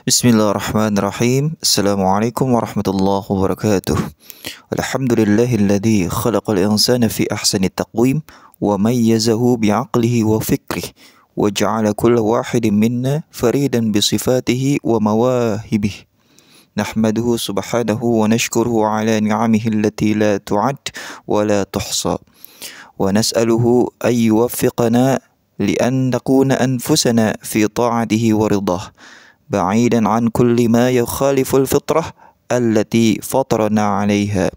Bismillahirrahmanirrahim. Assalamualaikum warahmatullahi wabarakatuh. Alhamdulillahilladzi khalaqal insana fi ahsani taqwim wa mayyazahu bi'aqlihi wa fikrih wa ja'ala kulla wahidin minna faridan bi sifatihi wa mawahibih. Nahmaduhu subhanahu wa nashkuruhu ala ni'amihi allati la tu'ad wa la tuhsa. Wa nas'aluhu an yuwaffiqana li an nakuna anfusana fi ta'atihi wa ridah. بعيدا عن كل ما يخالف الفطرة التي فطرنا عليها.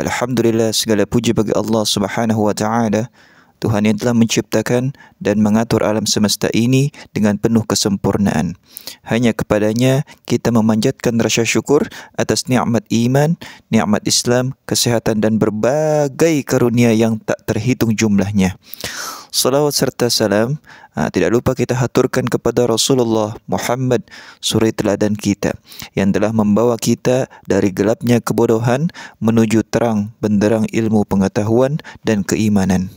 Alhamdulillah, segala puji bagi Allah Subhanahu wa taala, Tuhan yang telah menciptakan dan mengatur alam semesta ini dengan penuh kesempurnaan. Hanya kepadanya kita memanjatkan rasa syukur atas nikmat iman, nikmat Islam, kesehatan dan berbagai karunia yang tak terhitung jumlahnya. Salawat serta salam tidak lupa kita haturkan kepada Rasulullah Muhammad, suri teladan kita, yang telah membawa kita dari gelapnya kebodohan menuju terang benderang ilmu pengetahuan dan keimanan.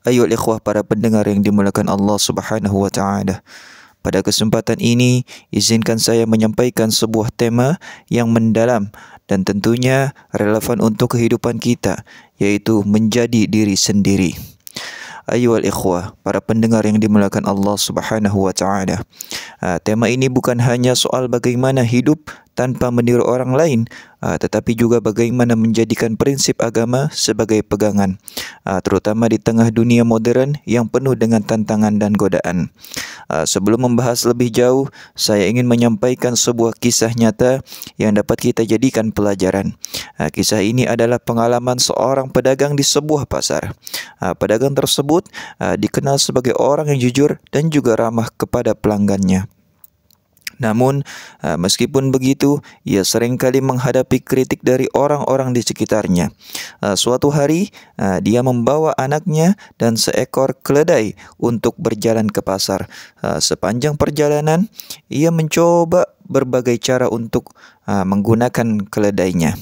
Ayol ikhwah, para pendengar yang dimuliakan Allah Subhanahu wa taala. Pada kesempatan ini, izinkan saya menyampaikan sebuah tema yang mendalam dan tentunya relevan untuk kehidupan kita, yaitu menjadi diri sendiri. Ayyuhal ikhwah, para pendengar yang dimuliakan Allah Subhanahu wa taala. Tema ini bukan hanya soal bagaimana hidup tanpa meniru orang lain, tetapi juga bagaimana menjadikan prinsip agama sebagai pegangan, terutama di tengah dunia modern yang penuh dengan tantangan dan godaan. Sebelum membahas lebih jauh, saya ingin menyampaikan sebuah kisah nyata yang dapat kita jadikan pelajaran. Kisah ini adalah pengalaman seorang pedagang di sebuah pasar. Pedagang tersebut dikenal sebagai orang yang jujur dan juga ramah kepada pelanggannya. Namun, meskipun begitu, ia seringkali menghadapi kritik dari orang-orang di sekitarnya. Suatu hari, dia membawa anaknya dan seekor keledai untuk berjalan ke pasar. Sepanjang perjalanan, ia mencoba berbagai cara untuk menggunakan keledainya.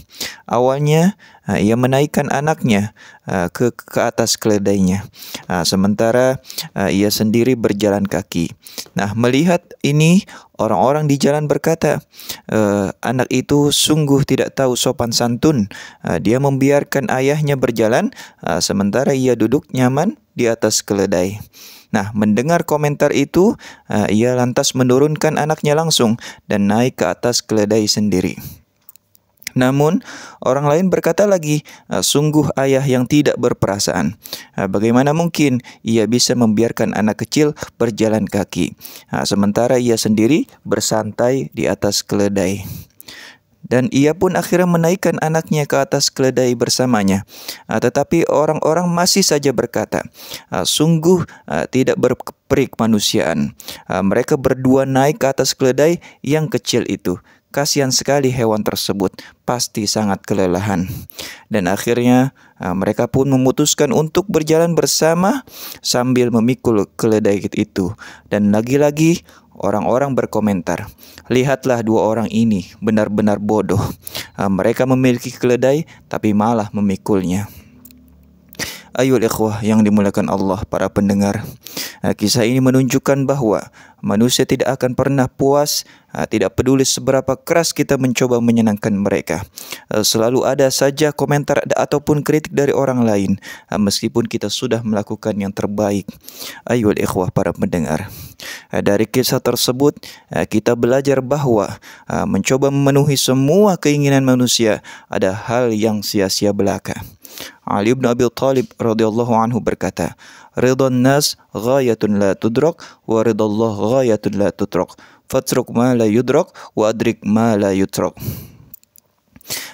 Awalnya, ia menaikkan anaknya ke atas keledainya, sementara ia sendiri berjalan kaki. Nah, melihat ini, orang-orang di jalan berkata, anak itu sungguh tidak tahu sopan santun. Dia membiarkan ayahnya berjalan, sementara ia duduk nyaman di atas keledai. Nah, mendengar komentar itu, ia lantas menurunkan anaknya langsung dan naik ke atas keledai sendiri. Namun, orang lain berkata lagi, sungguh ayah yang tidak berperasaan. Bagaimana mungkin ia bisa membiarkan anak kecil berjalan kaki, sementara ia sendiri bersantai di atas keledai. Dan ia pun akhirnya menaikkan anaknya ke atas keledai bersamanya. Tetapi orang-orang masih saja berkata, sungguh tidak berperik manusiaan. Mereka berdua naik ke atas keledai yang kecil itu. Kasihan sekali hewan tersebut, pasti sangat kelelahan. Dan akhirnya mereka pun memutuskan untuk berjalan bersama sambil memikul keledai itu. Dan lagi-lagi orang-orang berkomentar, lihatlah dua orang ini benar-benar bodoh. Mereka memiliki keledai tapi malah memikulnya. Ayol ikhwah yang dimuliakan Allah, para pendengar. Kisah ini menunjukkan bahwa manusia tidak akan pernah puas, tidak peduli seberapa keras kita mencoba menyenangkan mereka. Selalu ada saja komentar ataupun kritik dari orang lain, meskipun kita sudah melakukan yang terbaik. Ayol ikhwah, para pendengar. Dari kisah tersebut, kita belajar bahwa mencoba memenuhi semua keinginan manusia ada hal yang sia-sia belaka. Ali bin Abi Thalib radhiyallahu anhu berkata, "Ridwan nas ghayatun la tudrak wa ridallah ghayatun la tutrak. Fatruk ma la yudrak wa adrik ma la yutrak."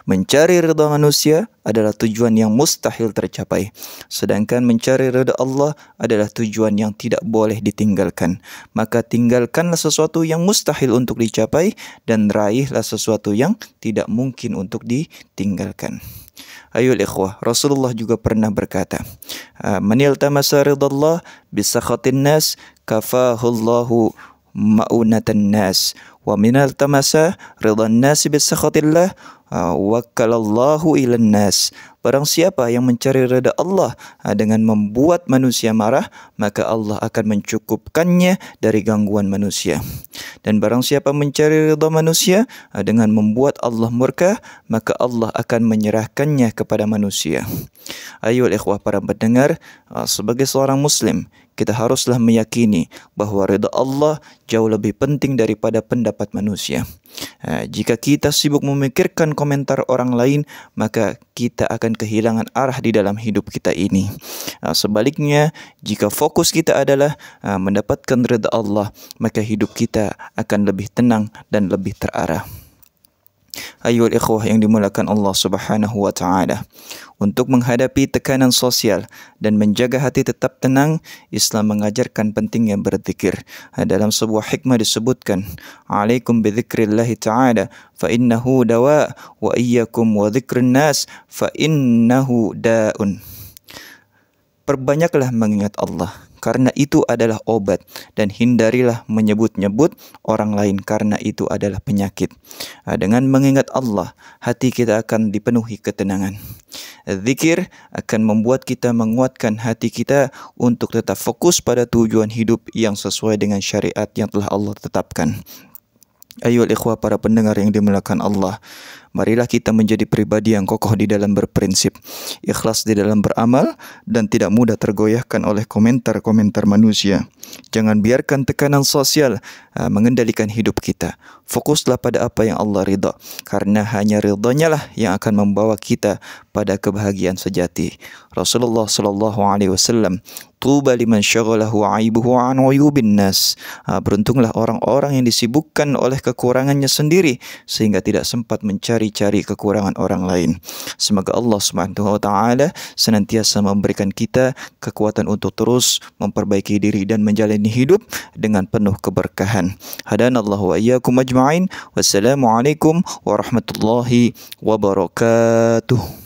Mencari ridha manusia adalah tujuan yang mustahil tercapai, sedangkan mencari ridha Allah adalah tujuan yang tidak boleh ditinggalkan. Maka tinggalkanlah sesuatu yang mustahil untuk dicapai dan raihlah sesuatu yang tidak mungkin untuk ditinggalkan. Ayol ikhwah, Rasulullah juga pernah berkata, "Man iltamasa ridallah bisakhatin nas kafahullahu ma'unatan nas, wa min iltamasa ridan nas bisakhatillah Wakalallahu ilan nas. Barang siapa yang mencari redha Allah dengan membuat manusia marah, maka Allah akan mencukupkannya dari gangguan manusia. Dan barang siapa mencari redha manusia dengan membuat Allah murka, maka Allah akan menyerahkannya kepada manusia. Ayuhal ikhwah para pendengar, sebagai seorang muslim, kita haruslah meyakini bahawa redha Allah jauh lebih penting daripada pendapat manusia. Jika kita sibuk memikirkan komentar orang lain, maka kita akan kehilangan arah di dalam hidup kita ini. Sebaliknya, jika fokus kita adalah mendapatkan redha Allah, maka hidup kita akan lebih tenang dan lebih terarah. Ayuhal ikhwah yang dimulakan Allah Subhanahu wa taala, untuk menghadapi tekanan sosial dan menjaga hati tetap tenang, Islam mengajarkan pentingnya berzikir. Dalam sebuah hikmah disebutkan, "Alaikum bidzikrillah ta'ala fa innahu dawa wa iyyakum wa dzikrun nas fa innahu da'un." Perbanyaklah mengingat Allah, karena itu adalah obat, dan hindarilah menyebut-nyebut orang lain, karena itu adalah penyakit. Dengan mengingat Allah, hati kita akan dipenuhi ketenangan. Zikir akan membuat kita menguatkan hati kita untuk tetap fokus pada tujuan hidup yang sesuai dengan syariat yang telah Allah tetapkan. Ayuhal ikhwah para pendengar yang dimuliakan Allah, marilah kita menjadi pribadi yang kokoh di dalam berprinsip, ikhlas di dalam beramal, dan tidak mudah tergoyahkan oleh komentar-komentar manusia. Jangan biarkan tekanan sosial mengendalikan hidup kita. Fokuslah pada apa yang Allah ridha, karena hanya ridhanya lah yang akan membawa kita pada kebahagiaan sejati. Rasulullah SAW, "Tuba liman syaghalahu 'aibuhu 'an 'uyubin nas." Beruntunglah orang-orang yang disibukkan oleh kekurangannya sendiri sehingga tidak sempat mencari-cari kekurangan orang lain. Semoga Allah Subhanahu wa taala senantiasa memberikan kita kekuatan untuk terus memperbaiki diri dan menjalani hidup dengan penuh keberkahan. Hadanallahu wa iyyakum ajma'in. Wassalamualaikum warahmatullahi wabarakatuh.